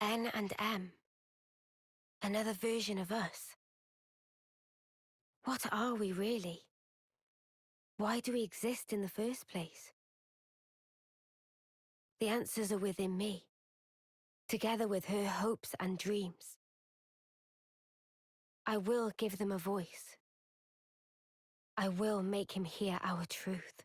N and M. Another version of us. What are we really? Why do we exist in the first place? The answers are within me, together with her hopes and dreams. I will give them a voice. I will make him hear our truth.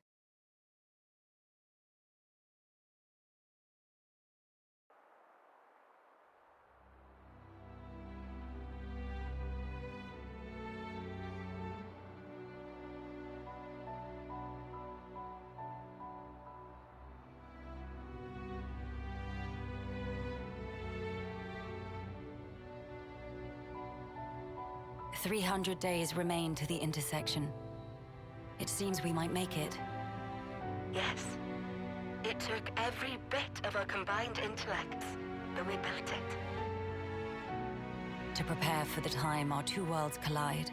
"300 days remain to the intersection. It seems we might make it." Yes. It took every bit of our combined intellects, but we built it. To prepare for the time our two worlds collide.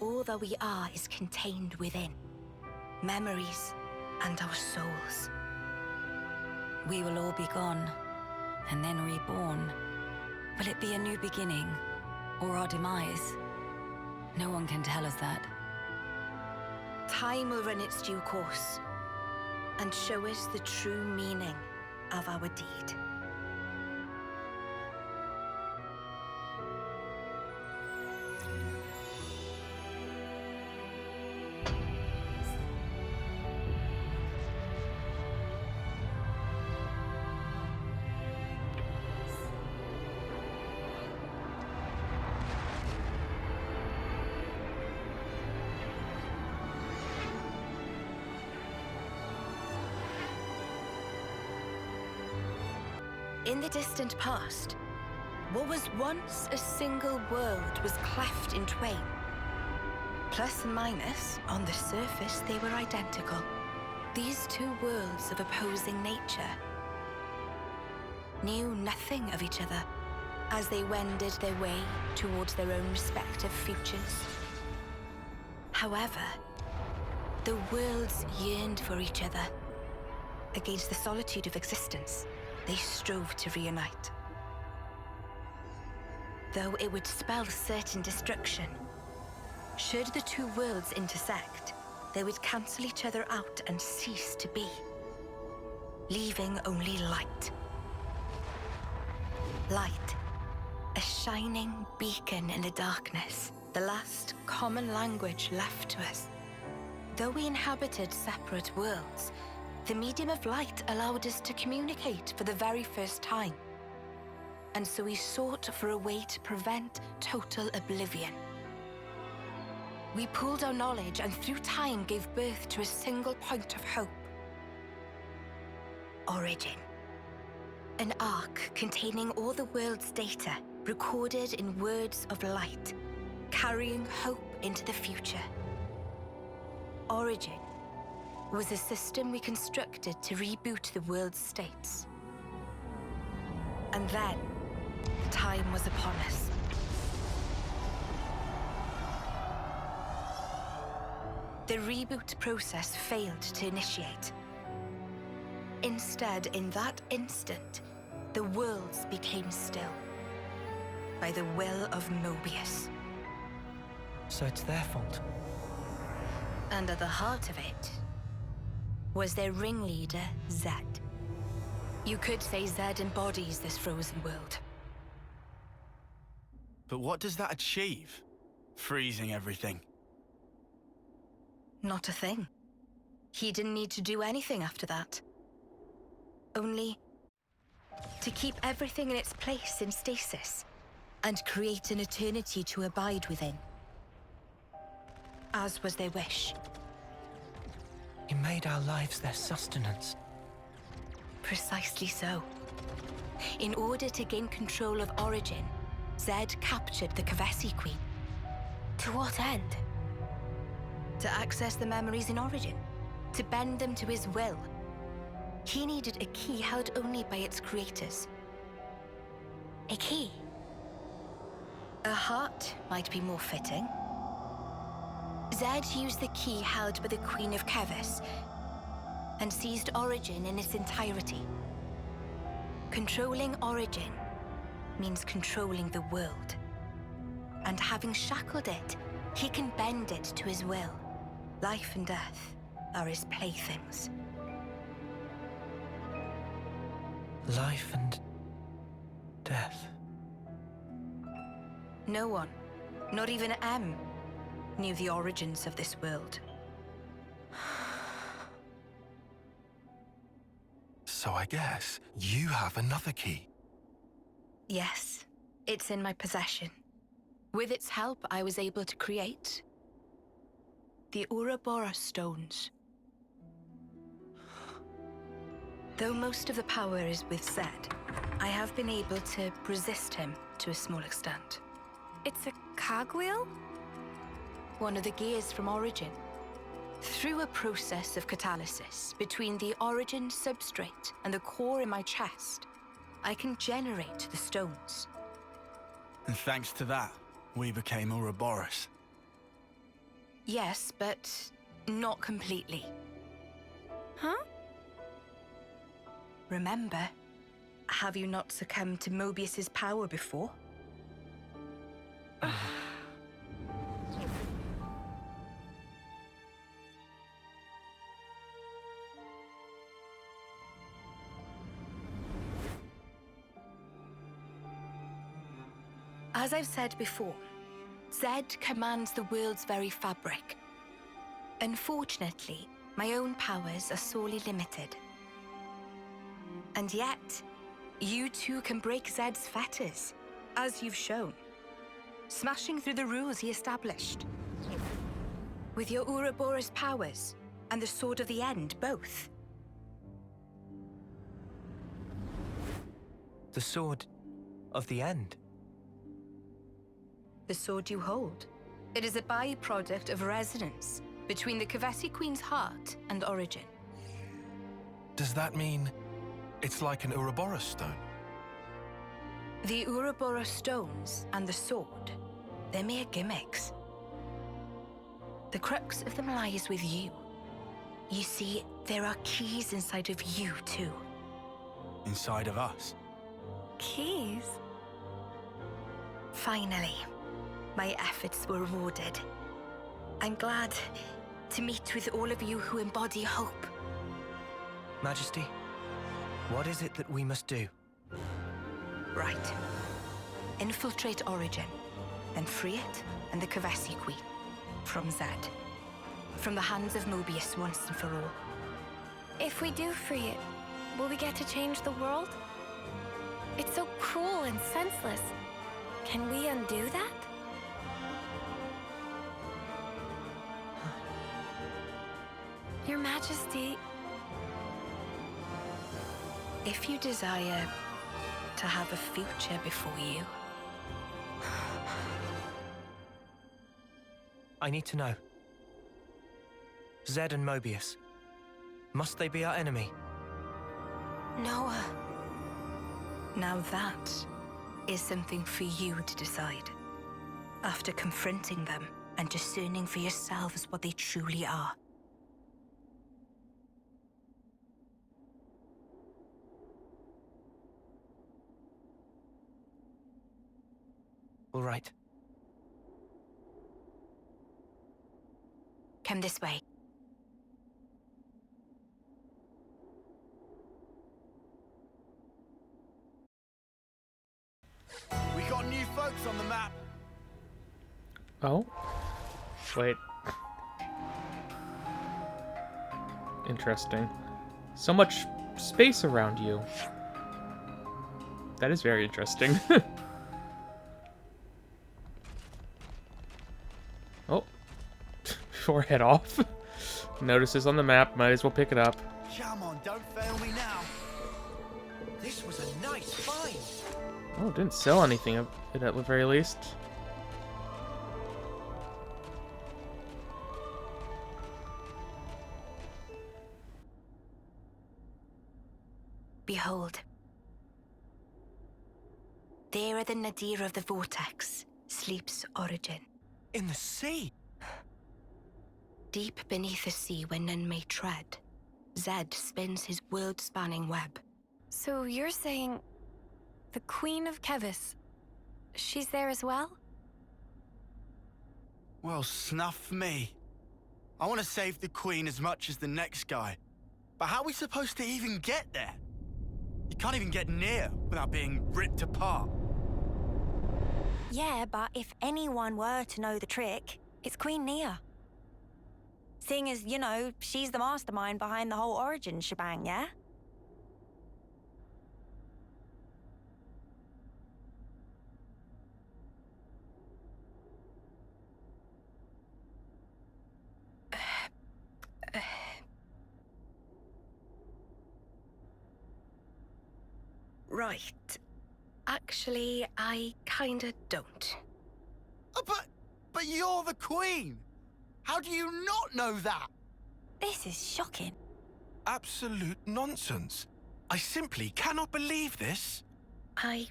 All that we are is contained within. Memories and our souls. We will all be gone, and then reborn. Will it be a new beginning, or our demise? No one can tell us that. Time will run its due course, and show us the true meaning of our deed. In the distant past, what was once a single world was cleft in twain. Plus and minus, on the surface they were identical. These two worlds of opposing nature knew nothing of each other as they wended their way towards their own respective futures. However, the worlds yearned for each other. Against the solitude of existence, they strove to reunite. Though it would spell certain destruction, should the two worlds intersect, they would cancel each other out and cease to be, leaving only light. Light, a shining beacon in the darkness, the last common language left to us. Though we inhabited separate worlds, the medium of light allowed us to communicate for the very first time. And so we sought for a way to prevent total oblivion. We pooled our knowledge and through time gave birth to a single point of hope. Origin. An arc containing all the world's data, recorded in words of light, carrying hope into the future. Origin was a system we constructed to reboot the world's states. And then, time was upon us. The reboot process failed to initiate. Instead, in that instant, the worlds became still, by the will of Mobius. So it's their fault. And at the heart of it was their ringleader, Zed. You could say Zed embodies this frozen world. But what does that achieve? Freezing everything. Not a thing. He didn't need to do anything after that. Only to keep everything in its place in stasis and create an eternity to abide within. As was their wish. He made our lives their sustenance. Precisely so. In order to gain control of Origin, Zed captured the Kavesi Queen. To what end? To access the memories in Origin, to bend them to his will. He needed a key held only by its creators. A key? A heart might be more fitting. Zed used the key held by the Queen of Kevis and seized Origin in its entirety. Controlling Origin means controlling the world. And having shackled it, he can bend it to his will. Life and death are his playthings. Life and death. No one, not even M, knew the origins of this world. So I guess you have another key. Yes, it's in my possession. With its help, I was able to create the Ouroboros stones. Though most of the power is with Zed, I have been able to resist him to a small extent. It's a cogwheel? One of the gears from Origin. Through a process of catalysis between the Origin substrate and the core in my chest, I can generate the stones. And thanks to that, we became Ouroboros. Yes, but not completely. Huh? Remember, have you not succumbed to Mobius's power before? As I've said before, Zed commands the world's very fabric. Unfortunately, my own powers are sorely limited. And yet, you too can break Zed's fetters, as you've shown, smashing through the rules he established. With your Ouroboros powers and the Sword of the End, both. The Sword of the End. The sword you hold. It is a byproduct of resonance between the Kavesi Queen's heart and Origin. Does that mean it's like an Ouroboros stone? The Ouroboros stones and the sword, they're mere gimmicks. The crux of them lies with you. You see, there are keys inside of you too. Inside of us. Keys? Finally, my efforts were rewarded. I'm glad to meet with all of you who embody hope. Majesty, what is it that we must do? Right. Infiltrate Origin, then free it and the Kavesi Queen. From Zed. From the hands of Mobius once and for all. If we do free it, will we get to change the world? It's so cruel and senseless. Can we undo that? Your Majesty... If you desire to have a future before you... I need to know. Zed and Mobius. Must they be our enemy? Noah. Now that is something for you to decide. After confronting them and discerning for yourselves what they truly are. All right. Come this way. We got new folks on the map. Oh? Wait. Interesting. So much space around you. That is very interesting. Oh. Before I head off. Notices on the map, might as well pick it up. Come on, don't fail me now. This was a nice find. Oh, didn't sell anything at the very least. Behold. There at the nadir of the vortex sleeps Origin. In the sea? Deep beneath the sea where none may tread, Zed spins his world-spanning web, So you're saying the Queen of Kevis, she's there as well? Well, snuff me. I want to save the Queen as much as the next guy. But how are we supposed to even get there? You can't even get near without being ripped apart. Yeah, but if anyone were to know the trick, it's Queen Nia. Seeing as, you know, she's the mastermind behind the whole origin shebang, yeah? Right. Actually, I kinda don't. Oh, but you're the Queen! How do you not know that? This is shocking. Absolute nonsense. I simply cannot believe this. I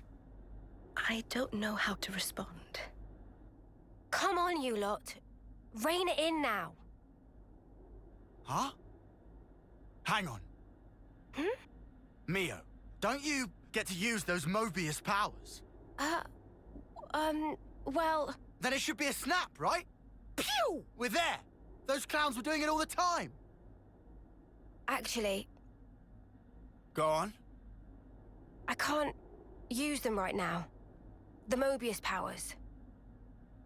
don't know how to respond. Come on, you lot. Rein it in now. Huh? Hang on. Mio, don't you get to use those Mobius powers? Well... Then it should be a snap, right? Pew! We're there! Those clowns were doing it all the time! Actually, Go on. I can't use them right now. The Mobius powers.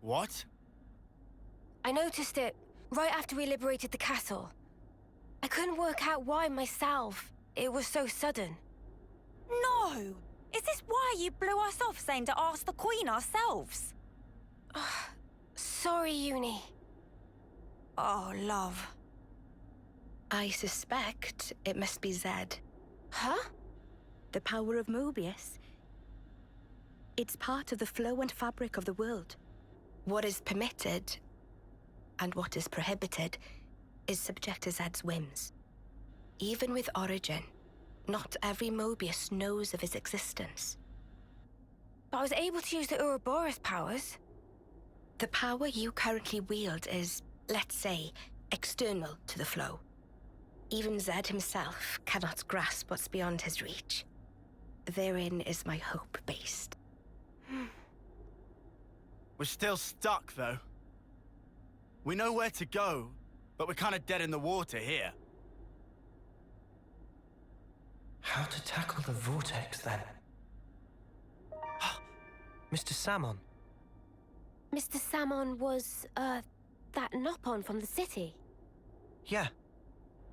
What? I noticed it right after we liberated the castle. I couldn't work out why myself. It was so sudden. No! Is this why you blew us off saying to ask the Queen ourselves? Sorry, Uni. Oh, love. I suspect it must be Zed. Huh? The power of Mobius. It's part of the flow and fabric of the world. What is permitted and what is prohibited is subject to Zed's whims. Even with Origin, not every Mobius knows of his existence. But I was able to use the Ouroboros powers. The power you currently wield is, let's say, external to the flow. Even Zed himself cannot grasp what's beyond his reach. Therein is my hope based. We're still stuck, though. We know where to go, but we're kind of dead in the water here. How to tackle the vortex, then? Mr. Salmon. Mr. Salmon was, that Nopon from the city. Yeah.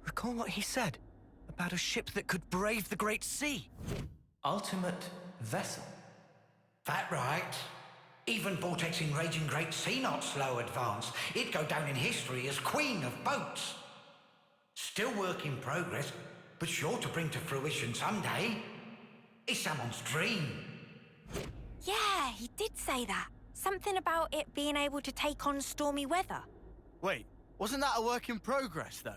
Recall what he said about a ship that could brave the Great Sea. Ultimate vessel. That right. Even vortexing raging great sea not slow advance. It'd go down in history as queen of boats. Still work in progress, but sure to bring to fruition someday. It's someone's dream. Yeah, he did say that. Something about it being able to take on stormy weather. Wait, wasn't that a work in progress, though?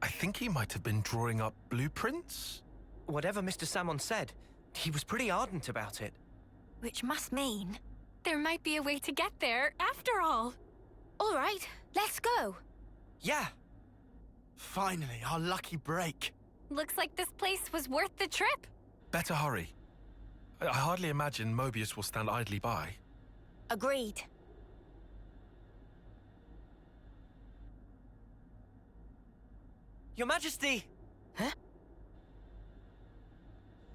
I think he might have been drawing up blueprints. Whatever Mr. Salmon said, he was pretty ardent about it. Which must mean... There might be a way to get there, after all. All right, let's go. Yeah. Finally, our lucky break. Looks like this place was worth the trip. Better hurry. I hardly imagine Mobius will stand idly by. Agreed. Your Majesty! Huh?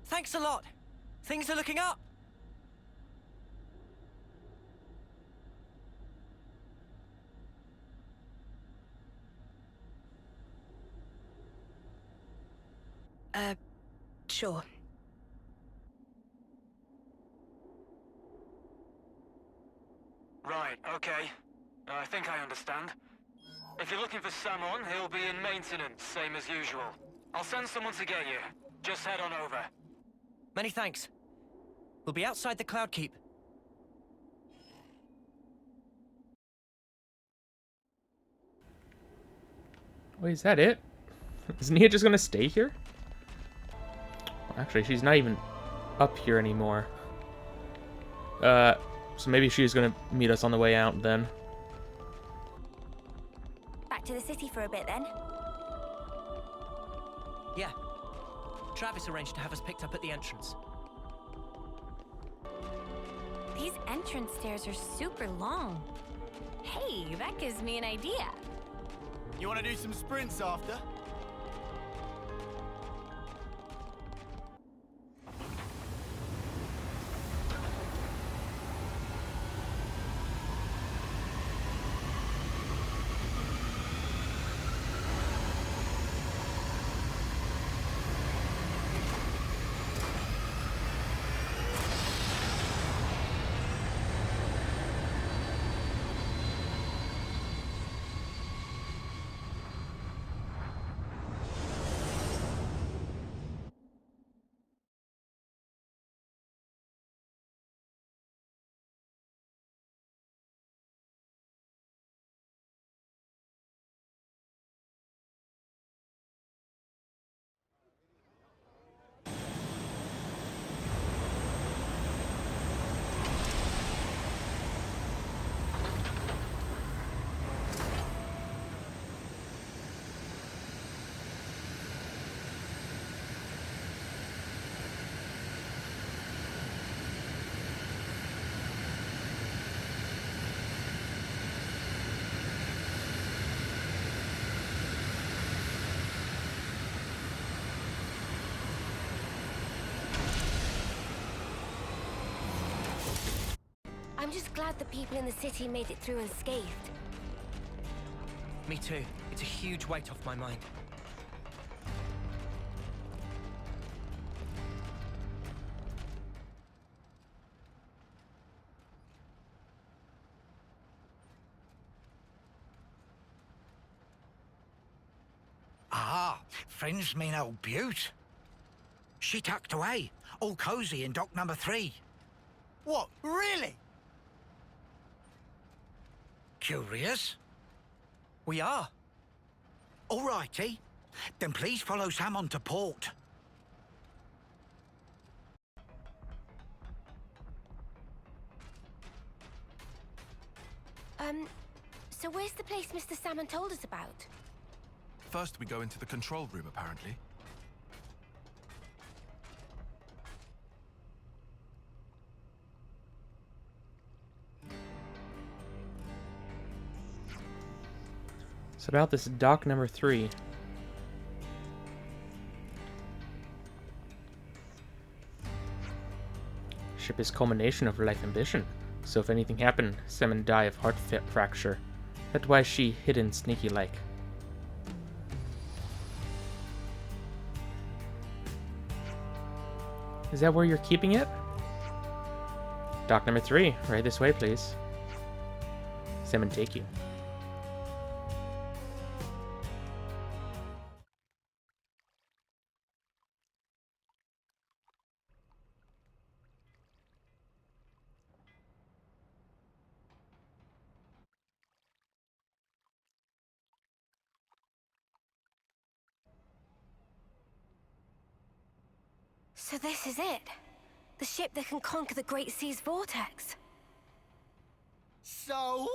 Thanks a lot. Things are looking up. Sure. Right, okay. I think I understand. If you're looking for Samon, he'll be in maintenance, same as usual. I'll send someone to get you. Just head on over. Many thanks. We'll be outside the Cloud Keep. Wait, is that it? Is Nia just gonna stay here? Actually, she's not even up here anymore. So maybe she's gonna meet us on the way out then. Back to the city for a bit then. Yeah. Travis arranged to have us picked up at the entrance. These entrance stairs are super long. Hey, that gives me an idea. You want to do some sprints after? I'm just glad the people in the city made it through unscathed. Me too. It's a huge weight off my mind. Ah, friends mean old Butte. She tucked away, all cozy in dock number 3. What, really? Curious? We are. All righty. Then please follow Sam on to port. So where's the place Mr. Salmon told us about? First, we go into the control room, apparently. So about this dock number 3. Ship is culmination of her life ambition. So if anything happened, Salmon die of heart fracture. That's why she hidden sneaky like. Is that where you're keeping it? Dock number 3. Right this way, please. Salmon take you. So this is it. The ship that can conquer the Great Sea's vortex. Sweet!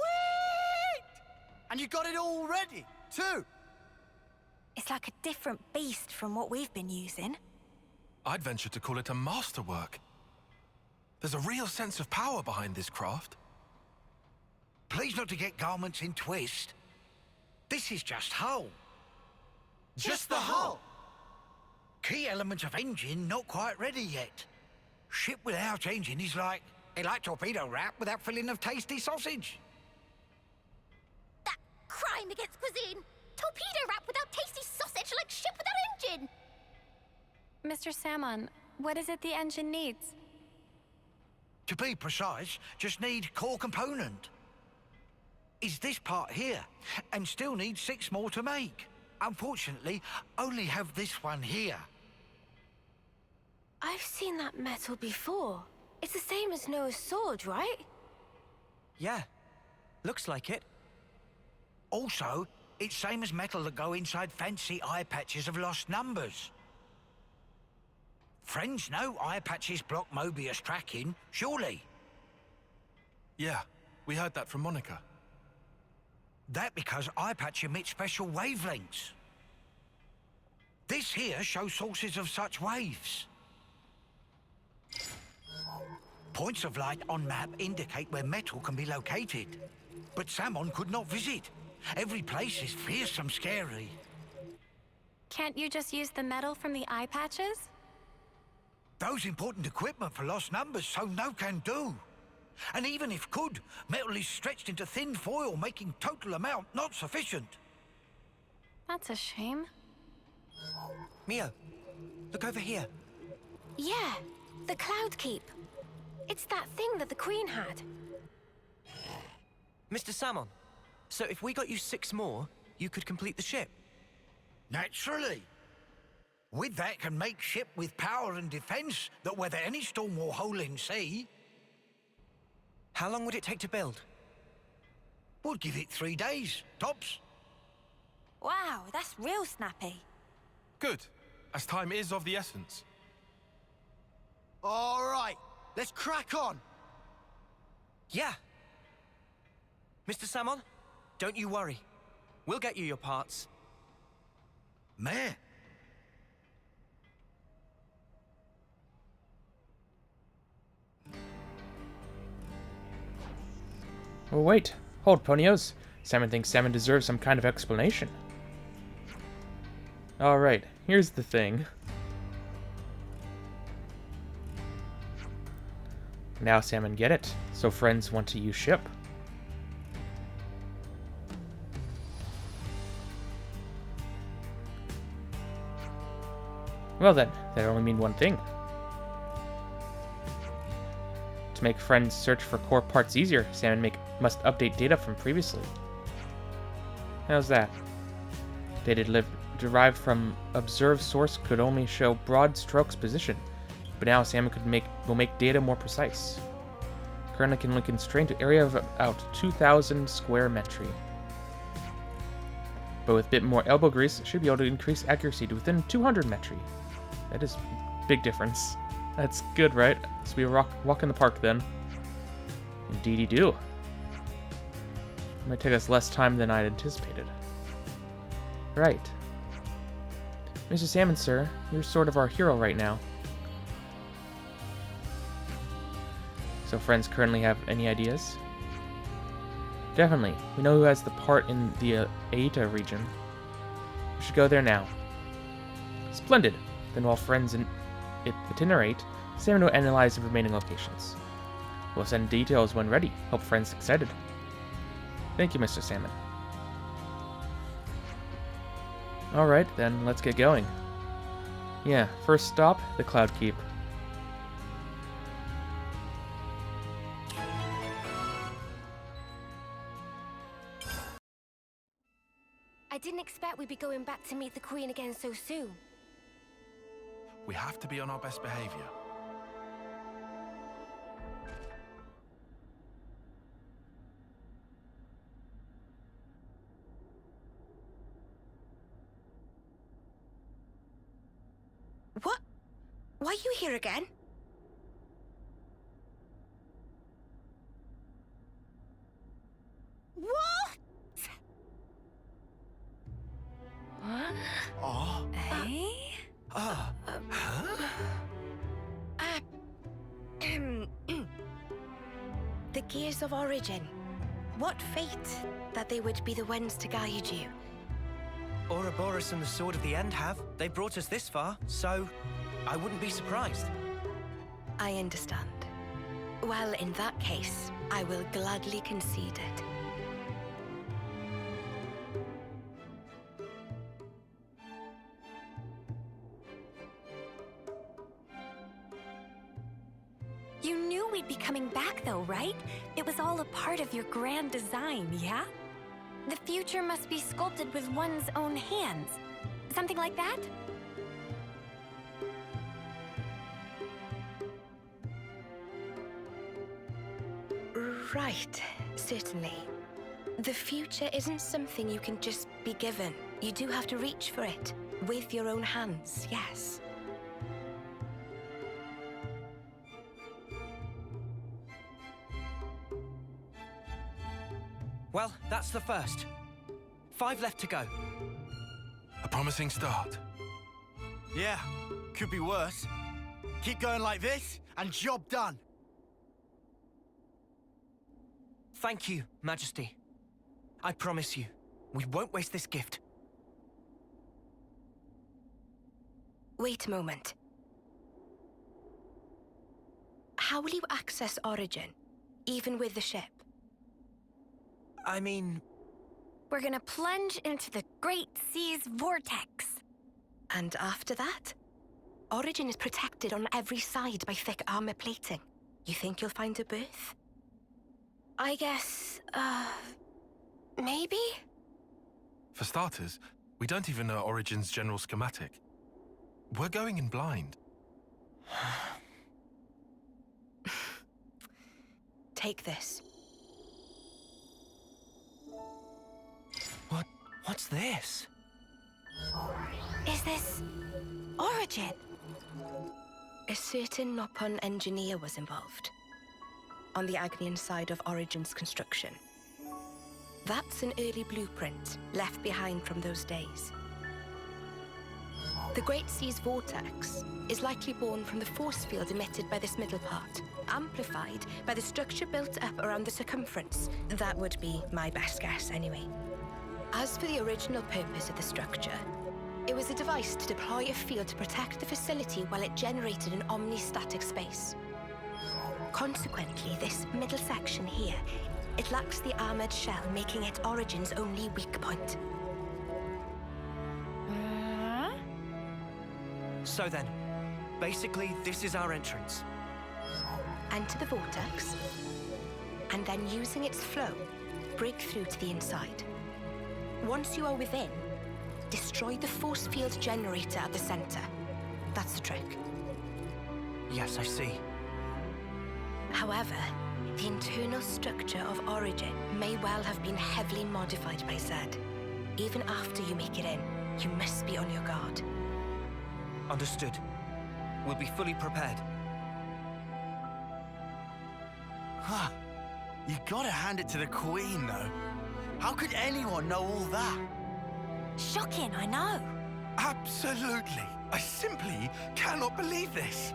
And you got it all ready, too. It's like a different beast from what we've been using. I'd venture to call it a masterwork. There's a real sense of power behind this craft. Please not to get garments in twist. This is just hull. Just the hull. Key element of engine not quite ready yet. Ship without engine is like torpedo wrap without filling of tasty sausage. That crime against cuisine! Torpedo wrap without tasty sausage like ship without engine! Mr. Salmon, what is it the engine needs? To be precise, just need core component. Is this part here, and still need 6 more to make. Unfortunately, only have this one here. I've seen that metal before. It's the same as Noah's sword, right? Yeah. Looks like it. Also, it's same as metal that go inside fancy eye patches of lost numbers. Friends know eye patches block Mobius tracking, surely? Yeah, we heard that from Monica. That because eye patch emits special wavelengths. This here shows sources of such waves. Points of light on map indicate where metal can be located. But Samon could not visit. Every place is fearsome scary. Can't you just use the metal from the eye patches? Those important equipment for lost numbers, so no can do. And even if could, metal is stretched into thin foil, making total amount not sufficient. That's a shame. Mio, look over here. Yeah, the Cloud Keep. It's that thing that the Queen had. Mr. Samon, so if we got you 6 more, you could complete the ship? Naturally. With that can make ship with power and defense that weather any storm or hole in sea. How long would it take to build? Would give it 3 days, tops. Wow, that's real snappy. Good, as time is of the essence. All right, let's crack on. Yeah. Mr. Samon, don't you worry. We'll get you your parts. Meh. Oh, wait. Hold, Ponios. Salmon thinks Salmon deserves some kind of explanation. Alright, here's the thing. Now Salmon get it. So friends want to use ship. Well then, that only mean one thing. To make friends search for core parts easier, Salmon must update data from previously. How's that? Data derived from observed source could only show broad strokes position, but now Salmon will make data more precise. Currently can only constrain to area of about 2,000 square metri. But with a bit more elbow grease, should be able to increase accuracy to within 200 metri. That is a big difference. That's good, right? So we walk in the park then. Indeedy do. Might take us less time than I'd anticipated. Right. Mr. Salmon, sir, you're sort of our hero right now. So friends currently have any ideas? Definitely. We know who has the part in the Aeta region. We should go there now. Splendid. Then while friends itinerate, Salmon will analyze the remaining locations. We'll send details when ready. Hope friends excited. Thank you, Mr. Salmon. Alright, then let's get going. Yeah, first stop, the Cloud Keep. I didn't expect we'd be going back to meet the Queen again so soon. We have to be on our best behavior. What? Why are you here again? What? Oh. Eh? Ah. The Gears of Origin. What fate that they would be the ones to guide you. Ouroboros and the Sword of the End have. They brought us this far, so I wouldn't be surprised. I understand. Well, in that case, I will gladly concede it. You knew we'd be coming back though, right? It was all a part of your grand design, yeah? The future must be sculpted with one's own hands. Something like that? Right, certainly. The future isn't something you can just be given. You do have to reach for it. With your own hands, yes. Well, that's the first. 5 left to go. A promising start. Yeah, could be worse. Keep going like this, and job done. Thank you, Majesty. I promise you, we won't waste this gift. Wait a moment. How will you access Origin, even with the ship? I mean... We're gonna plunge into the Great Sea's vortex. And after that? Origin is protected on every side by thick armor plating. You think you'll find a berth? I guess, maybe? For starters, we don't even know Origin's general schematic. We're going in blind. Take this. What's this? Is this Origin? A certain Nopon engineer was involved. On the Agnian side of Origin's construction. That's an early blueprint left behind from those days. The Great Sea's vortex is likely born from the force field emitted by this middle part, amplified by the structure built up around the circumference. That would be my best guess, anyway. As for the original purpose of the structure, it was a device to deploy a field to protect the facility while it generated an omnistatic space. Consequently, this middle section here, it lacks the armored shell, making it Origin's only weak point. So then, basically, this is our entrance. Enter the vortex, and then using its flow, break through to the inside. Once you are within, destroy the force field generator at the center. That's the trick. Yes, I see. However, the internal structure of Origin may well have been heavily modified by Zed. Even after you make it in, you must be on your guard. Understood. We'll be fully prepared. Huh. You gotta hand it to the Queen, though. How could anyone know all that? Shocking, I know. Absolutely. I simply cannot believe this.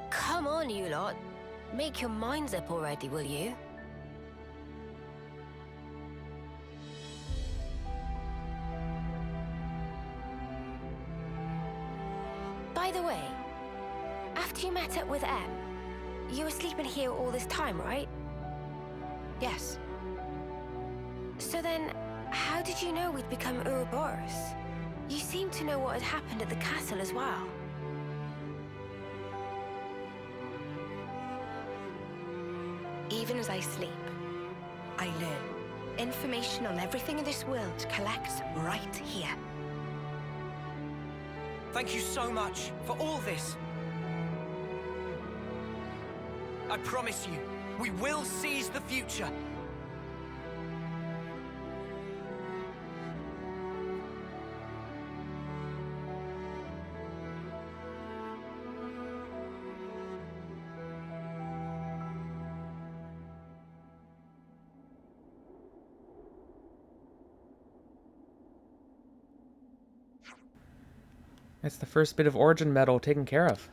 Come on, you lot. Make your minds up already, will you? By the way, after you met up with M, you were sleeping here all this time, right? Yes. So then, how did you know we'd become Ouroboros? You seem to know what had happened at the castle as well. Even as I sleep, I learn. Information on everything in this world collects right here. Thank you so much for all this. I promise you, we will seize the future. That's the first bit of Origin metal taken care of.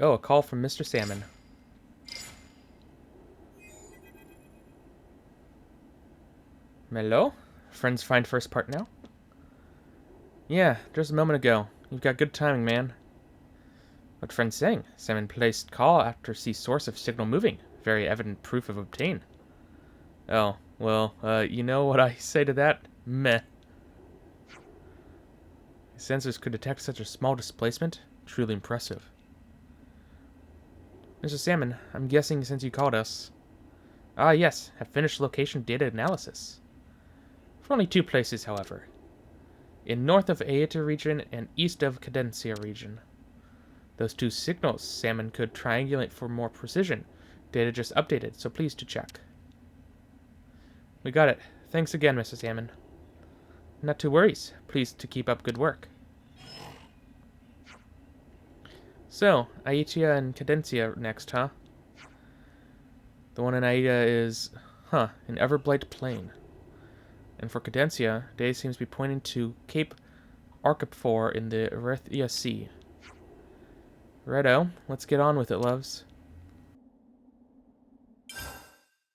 Oh, a call from Mr. Salmon. Hello? Friends find first part now? Yeah, just a moment ago. You've got good timing, man. What friend's saying? Salmon placed call after see source of signal moving. Very evident proof of obtain. Oh, well, you know what I say to that? Meh. Sensors could detect such a small displacement? Truly impressive. Mr. Salmon, I'm guessing since you called us. Ah, yes, have finished location data analysis. For only two places, however. In north of Aeta region and east of Cadencia region. Those two signals Salmon could triangulate for more precision. Data just updated, so please to check. We got it. Thanks again, Mr. Salmon. Not to worries. Pleased to keep up good work. So, Aetia and Cadencia next, huh? The one in Aeta is, in Everblight Plain. And for Cadencia, data seems to be pointing to Cape Archaephor in the Erythia Sea. Righto, let's get on with it, loves.